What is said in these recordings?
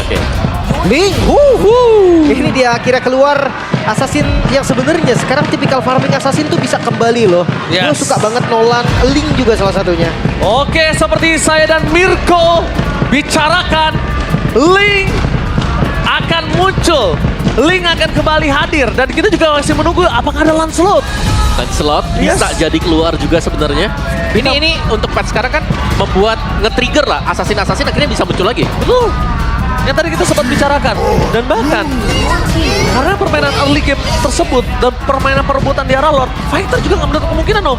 Oke. Ling, ini dia akhirnya keluar assassin yang sebenarnya sekarang tipikal farming assassin tuh bisa kembali loh. Gue Yes. suka banget Nolan, Ling juga salah satunya. Oke, seperti saya dan Mirko bicarakan, Ling akan muncul. Ling akan kembali hadir. Dan kita juga masih menunggu apakah ada Lancelot. Lancelot bisa jadi keluar juga sebenarnya. Ini untuk patch sekarang kan membuat nge-trigger lah. Assassin-assassin akhirnya bisa muncul lagi. Betul. Yang tadi kita sempat bicarakan. Dan bahkan, karena permainan early game tersebut dan permainan perebutan di arah Lord, fighter juga nggak menutup kemungkinan, Om.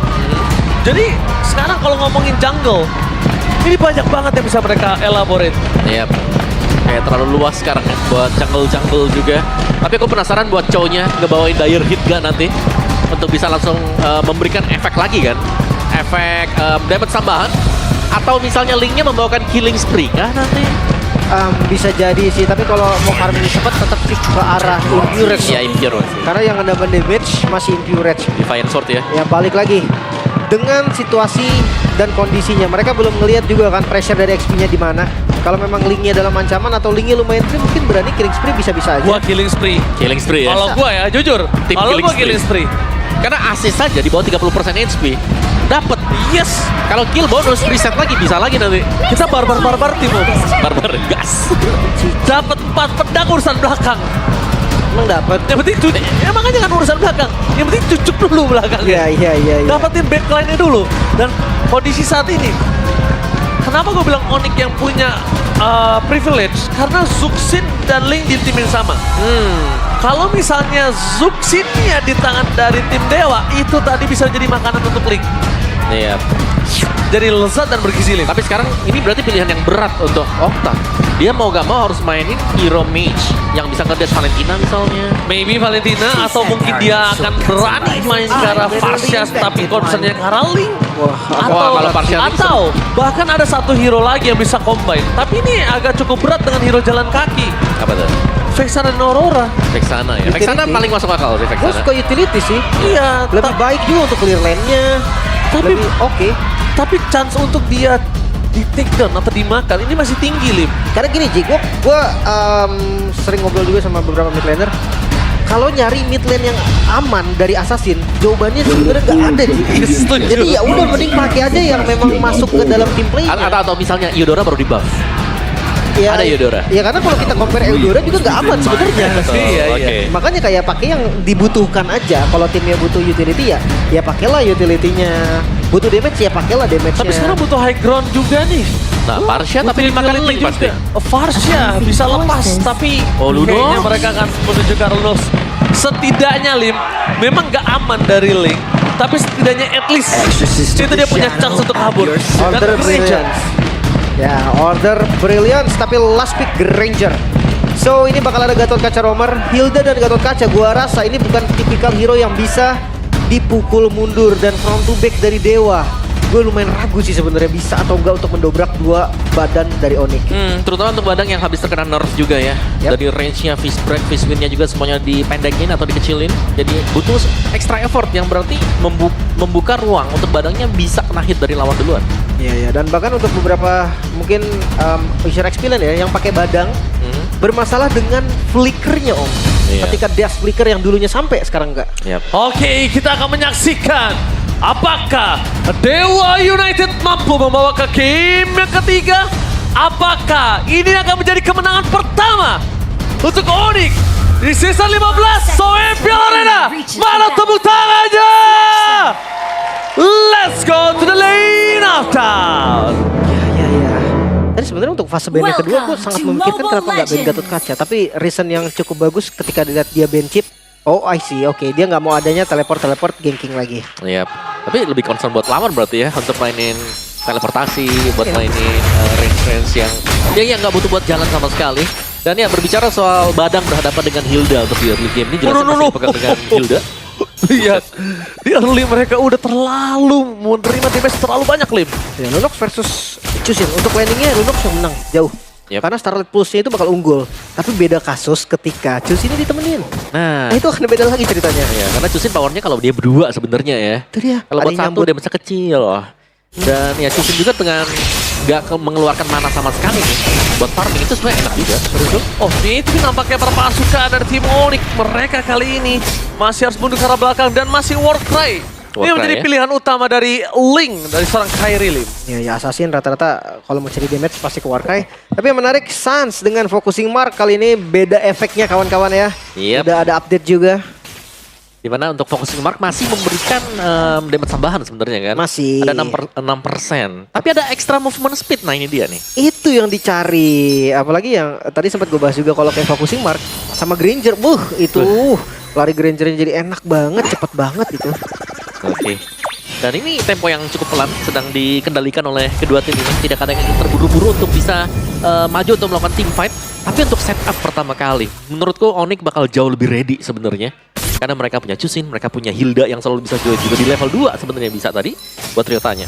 Jadi, sekarang kalau ngomongin jungle, ini banyak banget yang bisa mereka elaborate. Iya. Kayak terlalu luas sekarang ya buat jungle-jungle juga. Tapi aku penasaran buat cownya ngebawain Dire Hit gak nanti. Untuk bisa langsung memberikan efek lagi kan. Efek damage tambahan. Atau misalnya Linknya membawakan Killing Spree kah nanti? Bisa jadi sih, tapi kalau mau farming cepat tetap sih ke arah Impure Rage. Ya Impure sih. Karena yang nambah damage masih Impure Rage. Defiant Sword ya. Ya balik lagi. Dengan situasi dan kondisinya, mereka belum ngelihat juga kan pressure dari XP-nya di mana. Kalau memang Linknya dalam ancaman atau Linknya lumayan free, mungkin berani Killing Spree bisa-bisa aja. Gua killing spree. Killing Spree ya. Kalau gua ya, jujur. Tim Kalau killing gua spree. killing spree. Karena assist saja di bawah 30% HP. Dapat. Yes. Kalau kill bonus reset lagi bisa lagi nanti. Kita barbar-barbar tim, Om. Barbar gas. Dapat 4 pedang urusan belakang. Emang dapat. Yang penting emang aja kan urusan belakang. Yang penting cucuk dulu belakangnya. Iya. Dapatin backline-nya dulu. Dan kondisi saat ini, kenapa gue bilang Onyx yang punya privilege? Karena Zuxin dan Ling di tim yang sama. Kalau misalnya Zuxinnya di tangan dari tim Dewa, itu tadi bisa jadi makanan untuk Ling. Iya. Jadi lezat dan bergizi, Ling. Tapi sekarang ini berarti pilihan yang berat untuk Octa. Dia mau gak mau harus mainin hero mage yang bisa ngedash Valentina misalnya. Maybe Valentina atau mungkin dia akan berani main ke arah Farsias tapi concernnya ke arah Ling. Kalau Farsias Atau bahkan ada satu hero lagi yang bisa combine. Tapi ini agak cukup berat dengan hero jalan kaki. Apa tuh? Vexana dan Aurora. Vexana ya. Vexana Utility. paling masuk akal sih Gue Vexana. suka utility sih. Iya, Lebih baik juga untuk clear lane-nya. Tapi- Lebih oke. tapi chance untuk dia di take down atau dimakan ini masih tinggi, Lim. Karena gini Ji, gue sering ngobrol juga sama beberapa mid laner. Kalau nyari mid lane yang aman dari assassin, jawabannya sebenarnya nggak ada Ji. Setuju. Jadi ya udah mending pakai aja yang memang masuk ke dalam tim play. Atau misalnya Eudora baru di buff. Ya, ada Eudora. Ya karena kalau kita compare Eudora juga nggak aman sebenarnya. Iya. Oke. Makanya kayak pakai yang dibutuhkan aja. Kalau timnya butuh utility ya pakailah utility-nya. Butuh damage ya pakailah damage-nya. Tapi sekarang butuh high ground juga nih. Nah, Parsha tapi dimakan Link pasti. Farsha bisa lepas tapi Oh, Lunos. kayaknya mereka akan menuju ke Lunos. Setidaknya Lim memang gak aman dari Link, tapi setidaknya at least itu dia punya chance untuk kabur. Order Dan Granger. Brilliance. Ya, Order Brilliance tapi last pick Granger. So ini bakal ada Gatot Kaca Romer, Hilda dan Gatot Kaca. Gua rasa ini bukan tipikal hero yang bisa dipukul mundur dan front to back dari Dewa. Gue lumayan ragu sih sebenarnya bisa atau enggak untuk mendobrak dua badan dari Onyx. Terutama untuk badang yang habis terkena nerf juga ya. Yap. Dari range-nya, fish break, fish win-nya juga semuanya dipendekin atau dikecilin. Jadi butuh extra effort yang berarti membuka ruang untuk badangnya bisa kena hit dari lawan duluan. Iya, dan bahkan untuk beberapa mungkin user experience ya yang pakai badang bermasalah dengan flickernya Om. Iya. Ketika dash flicker yang dulunya sampai sekarang enggak. Yap. Oke, kita akan menyaksikan apakah Dewa United mampu membawa ke game yang ketiga. Apakah ini akan menjadi kemenangan pertama untuk Onyx di season 15 Soe Piala Arena. Mana tepuk tangannya? Let's go to the lane of town. Ya. Tadi sebenarnya untuk fase ban yang kedua gue sangat memikirkan kenapa nggak ban Gatot Kaca. Tapi reason yang cukup bagus ketika dilihat dia ban chip. Oh I see, oke dia nggak mau adanya teleport ganking lagi. Yap. Tapi lebih concern buat lawan berarti ya untuk mainin teleportasi, buat mainin range yang dia nggak butuh buat jalan sama sekali. Dan ya berbicara soal badang berhadapan dengan Hilda untuk di early game ini jelas masih pegang dengan Hilda. Lihat, di early mereka udah terlalu menerima damage terlalu banyak, Lim. Ya, Lunox versus Chusin. Untuk landingnya Lunox yang menang jauh. Yep. Karena Starlight Pulse-nya itu bakal unggul. Tapi beda kasus ketika Chusin ini ditemenin. Nah, Nah itu akan beda lagi ceritanya. ya karena Chusin powernya kalau dia berdua sebenarnya ya. Itu dia. Kalau ada buat yang satu dia bisa kecil. Dan ya Chusin juga dengan mengeluarkan mana sama sekali nih buat farming itu sebenarnya enak juga. Oh, itu nampaknya para pasukan dari tim Onyx. Mereka kali ini masih harus mundur ke arah belakang dan masih Warcry. Ini menjadi ya. pilihan utama dari Link, dari seorang Kairi Lim. Ya Assassin rata-rata kalau mau cari damage pasti ke Warcry. Tapi yang menarik Sans dengan focusing mark kali ini beda efeknya kawan-kawan ya. Yep. Udah ada update juga. Dimana untuk focusing mark masih memberikan damage tambahan sebenarnya kan. Masih. Ada 6%. Tapi ada extra movement speed, nah ini dia nih. Itu yang dicari. Apalagi yang tadi sempat gue bahas juga kalau kayak focusing mark sama Granger. Itu lari Grangernya jadi enak banget, cepet banget itu. Oke. Dan ini tempo yang cukup pelan sedang dikendalikan oleh kedua tim ini. Tidak ada yang ingin terburu-buru untuk bisa maju untuk melakukan team fight. Tapi untuk setup pertama kali, menurutku Onyx bakal jauh lebih ready sebenarnya. Karena mereka punya Chusin, mereka punya Hilda yang selalu bisa juga di level 2 sebenarnya bisa tadi buat Ryotanya.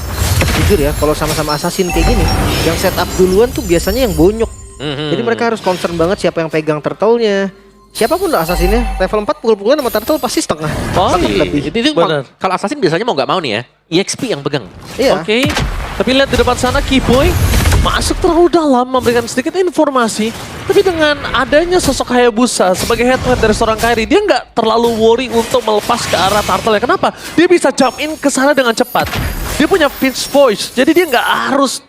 Jujur ya, kalau sama-sama Assassin kayak gini, yang setup duluan tuh biasanya yang bonyok. Jadi mereka harus concern banget siapa yang pegang turtle-nya. Siapapun lah Assassinnya, level 4 pukul-pukulan sama turtle pasti setengah. Oh, Bahkan lebih. Itu kalau Assassin biasanya mau nggak mau nih ya, EXP yang pegang. Iya. Oke, tapi lihat di depan sana Keyboy masuk terlalu dalam memberikan sedikit informasi. Tapi dengan adanya sosok Hayabusa sebagai head-to-head dari seorang Kairi, dia nggak terlalu worry untuk melepas ke arah turtle ya. Kenapa? Dia bisa jump in ke sana dengan cepat. Dia punya pinch voice, jadi dia nggak harus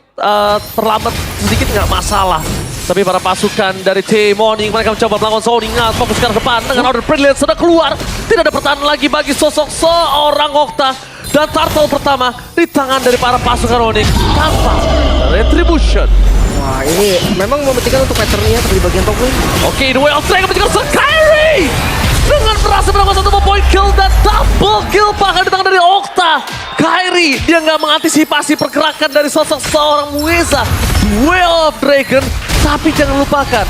terlambat sedikit nggak masalah. Tapi para pasukan dari tim Onyx mereka mencoba melakukan zoning, fokus ke depan dengan order brilliant sudah keluar. Tidak ada pertahanan lagi bagi sosok seorang Okta. Dan turtle pertama di tangan dari para pasukan Onyx tanpa retribution. Wah ini memang mempentingkan untuk patternnya di bagian top lane. Oke, the way of Dragon menjaga Sir Kairi dengan berhasil melakukan satu point kill dan double kill bahkan di tangan dari Okta. Kairi dia nggak mengantisipasi pergerakan dari sosok seorang Mueza. Duel of Dragon, tapi jangan lupakan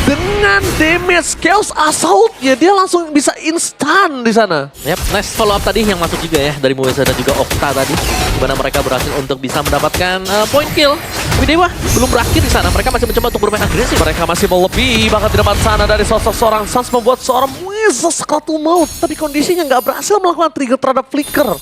dengan damage Chaos Assault-nya dia langsung bisa instan di sana. Yap, nice follow up tadi yang masuk juga ya dari Mueza dan juga Okta tadi, di mana mereka berhasil untuk bisa mendapatkan point kill. Tapi Dewa belum berakhir di sana, mereka masih mencoba untuk bermain agresif. Mereka masih melebihi bahkan di depan sana dari sosok seorang Sans membuat seorang Mueza sekatu maut. Tapi kondisinya nggak berhasil melakukan trigger terhadap Flicker.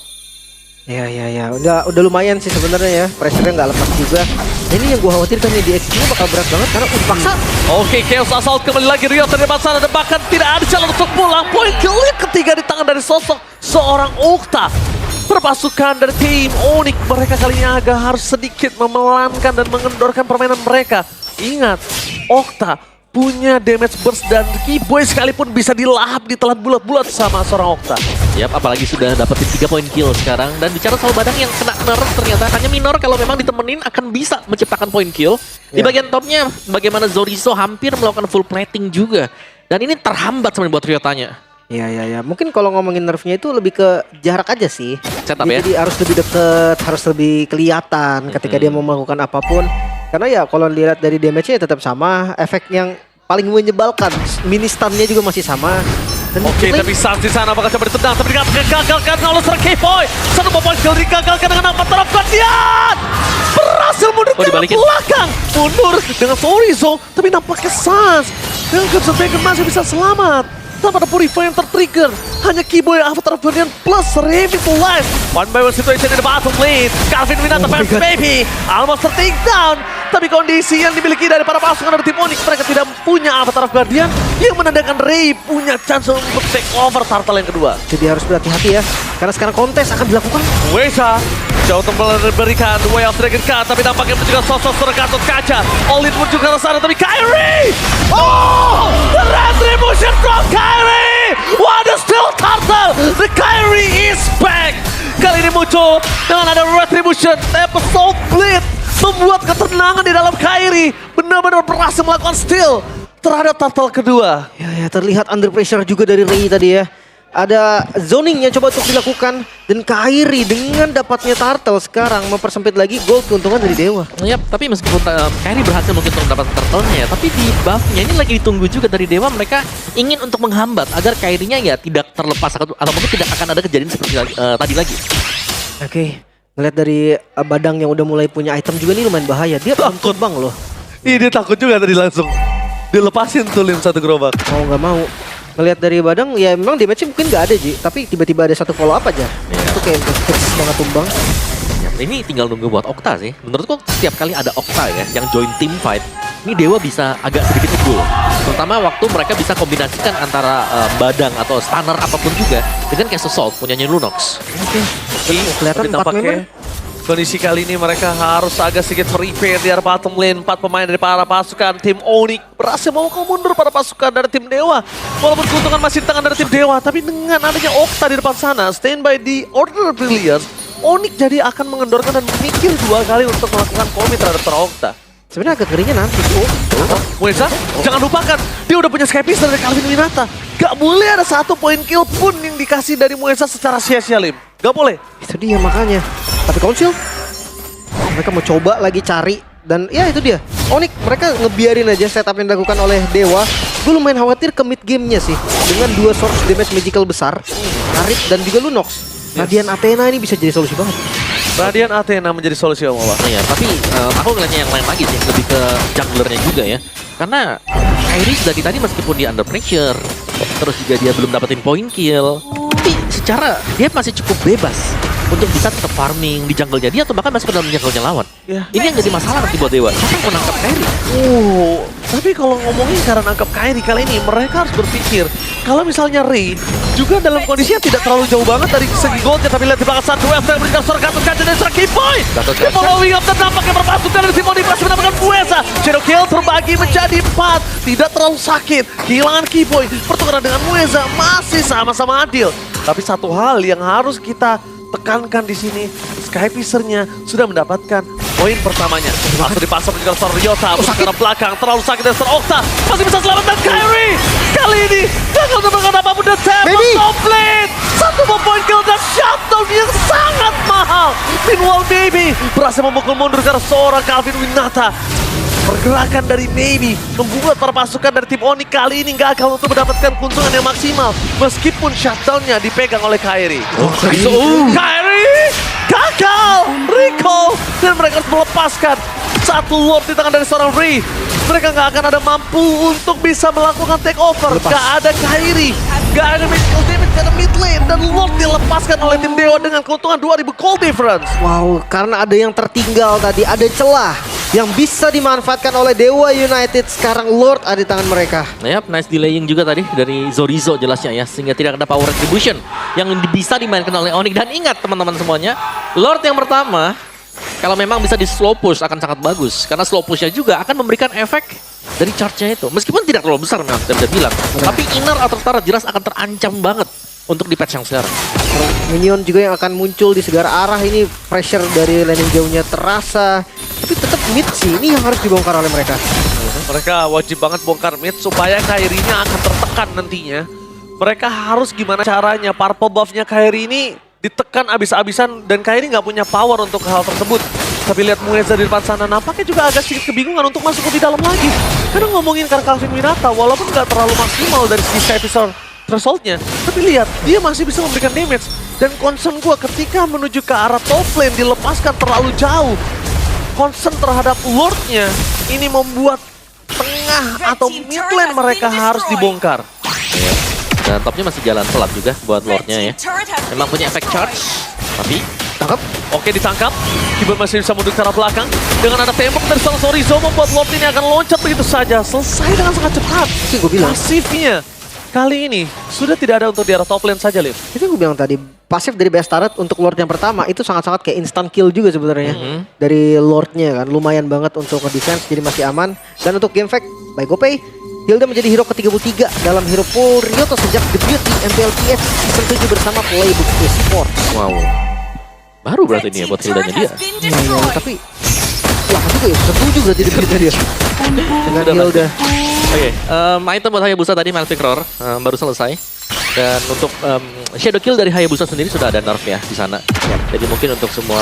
Ya. Udah lumayan sih sebenarnya ya. Pressure-nya nggak lepas juga. Dan ini yang gue khawatirkan nih di XP-nya bakal berat banget karena udah paksa. Oke, Chaos Assault kembali lagi Riot dari depan sana dan bahkan tidak ada jalan untuk pulang. Point kill yang ketiga di tangan dari sosok seorang Okta. Perpasukan dari tim Onyx mereka kali ini agak harus sedikit memelankan dan mengendorkan permainan mereka. Ingat, Okta punya damage burst dan Keyboy sekalipun bisa dilahap ditelan bulat-bulat sama seorang Okta. Yap, apalagi sudah dapetin 3 point kill sekarang. Dan bicara soal Badang yang kena nerf ternyata hanya minor, kalau memang ditemenin akan bisa menciptakan point kill. Di bagian topnya bagaimana Zorizo hampir melakukan full plating juga. Dan ini terhambat sebenarnya buat Ryotanya. Ya. Mungkin kalau ngomongin nerfnya itu lebih ke jarak aja sih. Setup ya? Jadi harus lebih deket, harus lebih kelihatan ketika dia mau melakukan apapun. Karena ya kalau lihat dari damage-nya tetap sama. Efek yang paling menyebalkan, mini stun-nya juga masih sama. Dan Oke, tapi Sans di sana bakal coba ditendang, tapi digagalkan oleh seorang Keyboy. Satu point kill digagalkan dengan Avatar of Guardian. Berhasil mundur ke dibalikin. belakang. Mundur dengan Zorizo, tapi nampaknya Sans dengan Crimson Dragon masih bisa selamat. Tanpa ada Purify yang tertrigger. Hanya Keyboy Avatar of Guardian plus Raving to Life. One by one situation in the bottom lane. Calvin Winata fans baby. Almost take down. Tapi kondisi yang dimiliki dari para pasukan dari tim Onyx, mereka tidak punya Avatar of Guardian yang menandakan Ray punya chance untuk take over turtle yang kedua. jadi harus berhati-hati ya. Karena sekarang kontes akan dilakukan. Wesa jauh untuk memberikan Way of Dragon Card, tapi tampaknya juga sosok Gatot Kaca. Olin pun juga ke sana, tapi Kairi! Oh! The retribution from Kairi! What a still turtle! The Kairi is back! Kali ini muncul dengan ada retribution, episode bleed, membuat ketenangan di dalam Kairi. Benar-benar berhasil melakukan steal terhadap turtle kedua. Ya terlihat under pressure juga dari Ray tadi ya. Ada zoning yang coba untuk dilakukan. Dan Kairi dengan dapatnya turtle sekarang mempersempit lagi gold keuntungan dari Dewa. Yap, tapi meskipun Kairi berhasil mungkin untuk mendapatkan turtle-nya ya, tapi di buff-nya ini lagi ditunggu juga dari Dewa. Mereka ingin untuk menghambat agar Kairi-nya ya tidak terlepas atau mungkin tidak akan ada kejadian seperti tadi lagi. Oke, ngeliat dari Badang yang udah mulai punya item juga nih lumayan bahaya. Dia takut bang loh. Ini dia takut juga tadi langsung dilepasin tuh Lim satu gerobak. Mau nggak mau. Ngeliat dari Badang ya memang damage-nya mungkin nggak ada Ji. Tapi tiba-tiba ada satu follow up aja. Itu kayak fix banget tumbang. Ini tinggal nunggu buat Okta sih. Menurutku setiap kali ada Okta ya yang join team fight, ini Dewa bisa agak sedikit unggul. Terutama waktu mereka bisa kombinasikan antara badang atau stunner apapun juga dengan Castle Salt punyanya Lunox. Kelihatan 4 member. Kondisi kali ini mereka harus agak sedikit prepare di arah bottom lane. 4 pemain dari para pasukan tim Onyx berhasil memukul mundur para pasukan dari tim Dewa. Walaupun keuntungan masih di tangan dari tim Dewa, tapi dengan adanya Okta di depan sana, standby di Order Brilliance, Onyx jadi akan mengendorkan dan memikir 2 kali untuk melakukan komit terhadap para Okta. Sebenarnya agak ngerinya nanti. Mueza, jangan lupakan, dia udah punya Skypiece dari Calvin Winata. Gak boleh ada 1 poin kill pun yang dikasih dari Mueza secara sia-sia, Lim. Gak boleh. Itu dia makanya. Tapi Council, mereka mau coba lagi cari. Dan ya itu dia, Onyx mereka ngebiarin aja setup yang dilakukan oleh Dewa. Gue lumayan khawatir ke mid gamenya sih. Dengan 2 source damage magical besar, Arit dan juga Lunox. Radiant Athena ini bisa jadi solusi banget. Radiant Athena menjadi solusi Om Awa. Iya, tapi aku ngeliatnya yang lain lagi sih, lebih ke junglernya juga ya. Karena Iris dari tadi meskipun dia under pressure, terus juga dia belum dapetin point kill, tapi secara dia masih cukup bebas untuk bisa tetap farming di jungle-nya dia atau bahkan masuk ke dalam jungle-nya lawan. Ya. Ini yang jadi masalah nanti buat Dewa. Siapa yang mau nangkap Kairi? Tapi kalau ngomongin cara nangkap Kairi kali ini, mereka harus berpikir kalau misalnya Ray juga dalam kondisi yang tidak terlalu jauh banget dari segi goldnya, tapi lihat di belakang satu West yang memberikan suara Gatot Kaca dari Key Point. The following up dan nampaknya berpasukan dari Simoni masih mendapatkan Mueza. Shadow Kill terbagi menjadi 4, tidak terlalu sakit. Kehilangan Key Point, pertukaran dengan Mueza masih sama-sama adil. Tapi satu hal yang harus kita tekankan di sini, Skypiece-nya sudah mendapatkan poin pertamanya. Langsung dipasang juga Sor Ryota, ke arah belakang, terlalu sakit dari Sor Okta. Masih bisa selamatkan Kairi. Kali ini, gagal mendapatkan apapun dan table top lane. 1 poin kill dan shutdown yang sangat mahal. Meanwhile, Baby berhasil memukul mundur karena seorang Calvin Winata. Pergerakan dari Baby membuat para pasukan dari tim Onyx kali ini gagal untuk mendapatkan keuntungan yang maksimal. Meskipun shutdown-nya dipegang oleh Kairi. Kairi gagal! Recall! Dan mereka harus melepaskan 1 Lord di tangan dari seorang Ray. Mereka nggak akan ada mampu untuk bisa melakukan take over. Nggak ada Kairi, nggak ada medical damage, nggak ada mid lane. Dan Lord dilepaskan oleh tim Dewa dengan keuntungan 2000 gold difference. Wow, karena ada yang tertinggal tadi, ada celah yang bisa dimanfaatkan oleh Dewa United. Sekarang Lord ada di tangan mereka. Yap, nice delaying juga tadi dari Zorizo jelasnya ya. Sehingga tidak ada power retribution yang bisa dimainkan oleh Onyx. Dan ingat teman-teman semuanya, Lord yang pertama, kalau memang bisa di slow push akan sangat bagus. Karena slow pushnya juga akan memberikan efek dari charge-nya itu. Meskipun tidak terlalu besar memang, saya bisa bilang. Tapi inner atau turret jelas akan terancam banget untuk di patch yang sekarang. Minion juga yang akan muncul di segala arah ini, pressure dari laning jauhnya terasa. Tapi tetap mid sih, ini yang harus dibongkar oleh mereka. Mereka wajib banget bongkar mid supaya Kairi-nya akan tertekan nantinya. Mereka harus gimana caranya purple buff-nya Kairi ini ditekan abis-abisan dan Kairi nggak punya power untuk hal tersebut. Tapi lihat Mueza di depan sana nampaknya juga agak sedikit kebingungan untuk masuk lebih dalam lagi. Karena ngomongin karena Calvin Winata walaupun nggak terlalu maksimal dari sisi episode threshold-nya, tapi lihat dia masih bisa memberikan damage. Dan concern gue ketika menuju ke arah top lane dilepaskan terlalu jauh. Concern terhadap Lord-nya ini membuat tengah atau mid lane mereka harus dibongkar. Dan topnya masih jalan pelat juga buat Lord-nya ya. Memang punya efek charge, tapi Tangkap. Oke, ditangkap. Kibon masih bisa mundur ke arah belakang. Dengan ada tembok dari seorang Sorizo membuat Lord ini akan loncat begitu saja. Selesai dengan sangat cepat. Itu gue bilang. Pasifnya kali ini sudah tidak ada untuk di arah top lane saja, Liv. Itu gue bilang tadi, pasif dari best turret untuk Lord yang pertama itu sangat-sangat kayak instant kill juga sebenarnya. Dari Lord-nya kan, lumayan banget untuk nge-defense, jadi masih aman. Dan untuk game fact, by GoPay, Hilda menjadi hero ke-33 dalam Hero Pool Ryoto sejak debut di MPLTS Season 7 bersama Playbook Esport. wow. Baru berarti ini ya buat Hildanya dia. Iya, tapi lama juga ya, Season 7 berarti debutnya dia. Dengan Hilda. Oke, item buat Hayabusa tadi Malfic Roar baru selesai. Dan untuk Shadow Kill dari Hayabusa sendiri sudah ada nerf ya di sana. Ya, jadi mungkin untuk semua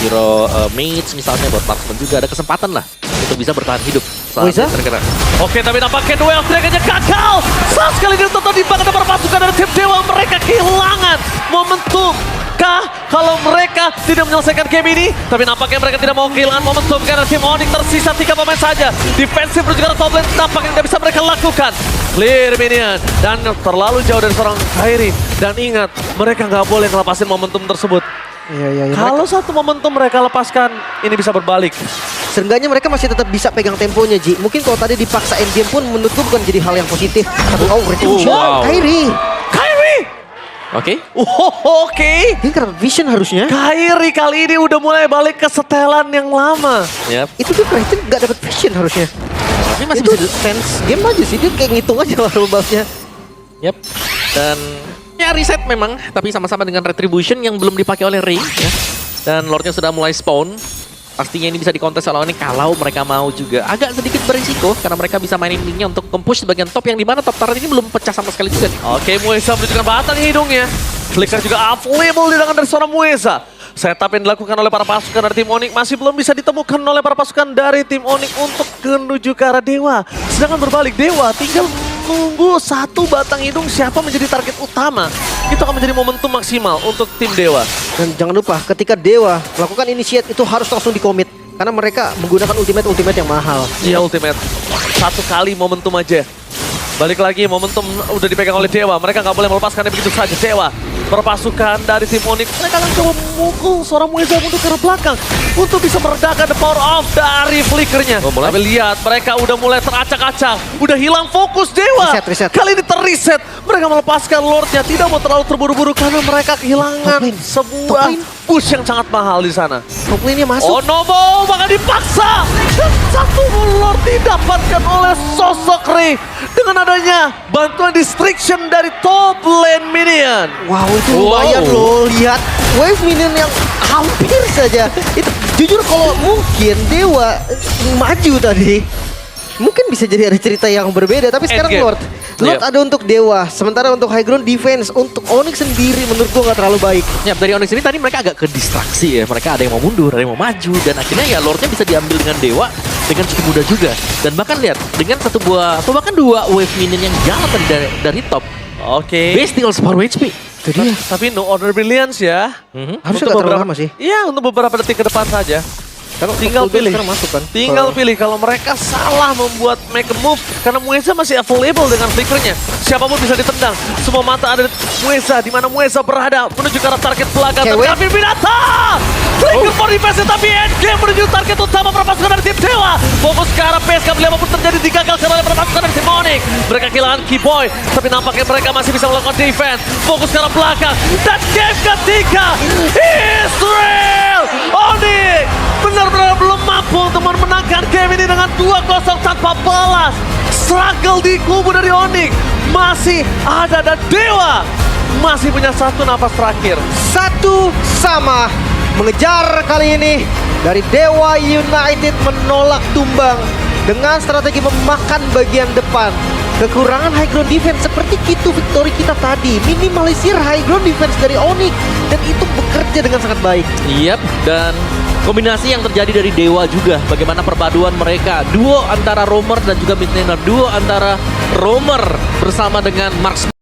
hero mates misalnya buat marksman juga ada kesempatan lah untuk bisa bertahan hidup saat Bisa? terkena. Oke, tapi nampaknya duel strikernya gagal. Saat sekali ditonton di belakang para pasukan dari tim Dewa, mereka kehilangan momentum. Kalau mereka tidak menyelesaikan game ini, tapi nampaknya mereka tidak mau kehilangan momentum karena tim Onyx tersisa 3 pemain saja. Defensif menuju ke top lane nampaknya tidak bisa mereka lakukan. Clear minion dan terlalu jauh dari seorang Kairi. Dan ingat, mereka nggak boleh ngelepasin momentum tersebut. Iya. Kalau satu momentum mereka lepaskan, ini bisa berbalik. Seenggaknya mereka masih tetap bisa pegang temponya, Ji. Mungkin kalau tadi dipaksa endgame pun menurutku bukan jadi hal yang positif. Tapi retribution. wow. Kyrie. Oke. Oke. Ini karena vision harusnya. Kyrie kali ini udah mulai balik ke setelan yang lama. Yap. Itu dia Brighton gak dapat vision harusnya. Tapi masih Itu bisa sense game aja sih. Dia kayak ngitung aja lalu buffnya. Yap. Dan ya reset memang, tapi sama-sama dengan retribution yang belum dipakai oleh Ray ya. Dan Lordnya sudah mulai spawn. Pastinya ini bisa dikontes oleh ini kalau mereka mau juga. Agak sedikit berisiko karena mereka bisa mainin linknya untuk mempush bagian top yang dimana top turret ini belum pecah sama sekali juga nih. Oke, Mueza menunjukkan batang hidungnya. Flicker juga available di tangan dari seorang Mueza. Setup yang dilakukan oleh para pasukan dari tim Onyx masih belum bisa ditemukan oleh para pasukan dari tim Onyx untuk menuju ke arah Dewa. Sedangkan berbalik Dewa tinggal menunggu satu batang hidung siapa menjadi target utama. Itu akan menjadi momentum maksimal untuk tim Dewa. Dan jangan lupa ketika Dewa melakukan initiate itu harus langsung dikomit. Karena mereka menggunakan ultimate yang mahal. Iya, ultimate. Satu kali momentum aja. Balik lagi, momentum udah dipegang oleh Dewa. Mereka nggak boleh melepaskannya begitu saja. Dewa berpasukan dari tim Onyx. Mereka akan coba memukul seorang Mueza mundur ke belakang untuk bisa meredakan the power of dari flickernya. Tapi lihat, mereka udah mulai teracak-acak. Udah hilang fokus Dewa. Reset. Kali ini terreset. Mereka melepaskan Lordnya. Tidak mau terlalu terburu-buru karena mereka kehilangan sebuah push yang sangat mahal di sana. Top lane-nya masuk. Oh no, bakal dipaksa. Dan satu Lord didapatkan oleh sosok Ray. Dengan adanya bantuan distraction dari top lane minion. Wow, itu lumayan loh. Lihat wave minion yang hampir saja. Itu jujur kalau mungkin Dewa maju tadi, mungkin bisa jadi ada cerita yang berbeda. Tapi sekarang Endgame. Lord ada untuk Dewa. Sementara untuk high ground defense, untuk Onyx sendiri menurut gua nggak terlalu baik. Ya dari Onyx ini tadi mereka agak ke distraksi ya. Mereka ada yang mau mundur, ada yang mau maju. Dan akhirnya ya Lordnya bisa diambil dengan Dewa dengan cukup mudah juga. Dan bahkan lihat dengan satu buah atau bahkan dua wave minion yang jalan dari top. Oke. Base steal separuh HP. Itu dia. Tapi no order brilliance ya. Harusnya nggak terlalu lama sih. Iya, untuk beberapa detik ke depan saja. Kalau Tinggal full build pilih. sekarang masuk kan. Tinggal pilih kalau mereka salah membuat make a move karena Mueza masih available dengan flickernya. Siapapun bisa ditendang. Semua mata ada di Mueza, di mana Mueza berada menuju ke arah target belakang. Cewek. Tapi Binata! Flicker for defense tapi endgame menuju target utama para pasukan dari tim Dewa. Fokus ke arah PSK beli apapun terjadi digagalkan oleh para pasukan dari tim Onyx. Mereka kehilangan Keyboy, tapi nampaknya mereka masih bisa melakukan defense. Fokus ke arah belakang. Dan game ketiga, Israel Onyx benar-benar belum mampu untuk memenangkan game ini dengan 2-0 tanpa balas. Struggle di kubu dari Onyx masih ada dan Dewa masih punya satu napas terakhir. Satu sama mengejar kali ini dari Dewa United menolak tumbang dengan strategi memakan bagian depan. Kekurangan high ground defense seperti Kitu victory kita tadi, minimalisir high ground defense dari Onyx dan itu bekerja dengan sangat baik. Yap, dan kombinasi yang terjadi dari Dewa juga. Bagaimana perpaduan mereka. Duo antara Roamer dan juga mid laner. Duo antara Roamer bersama dengan Marksman.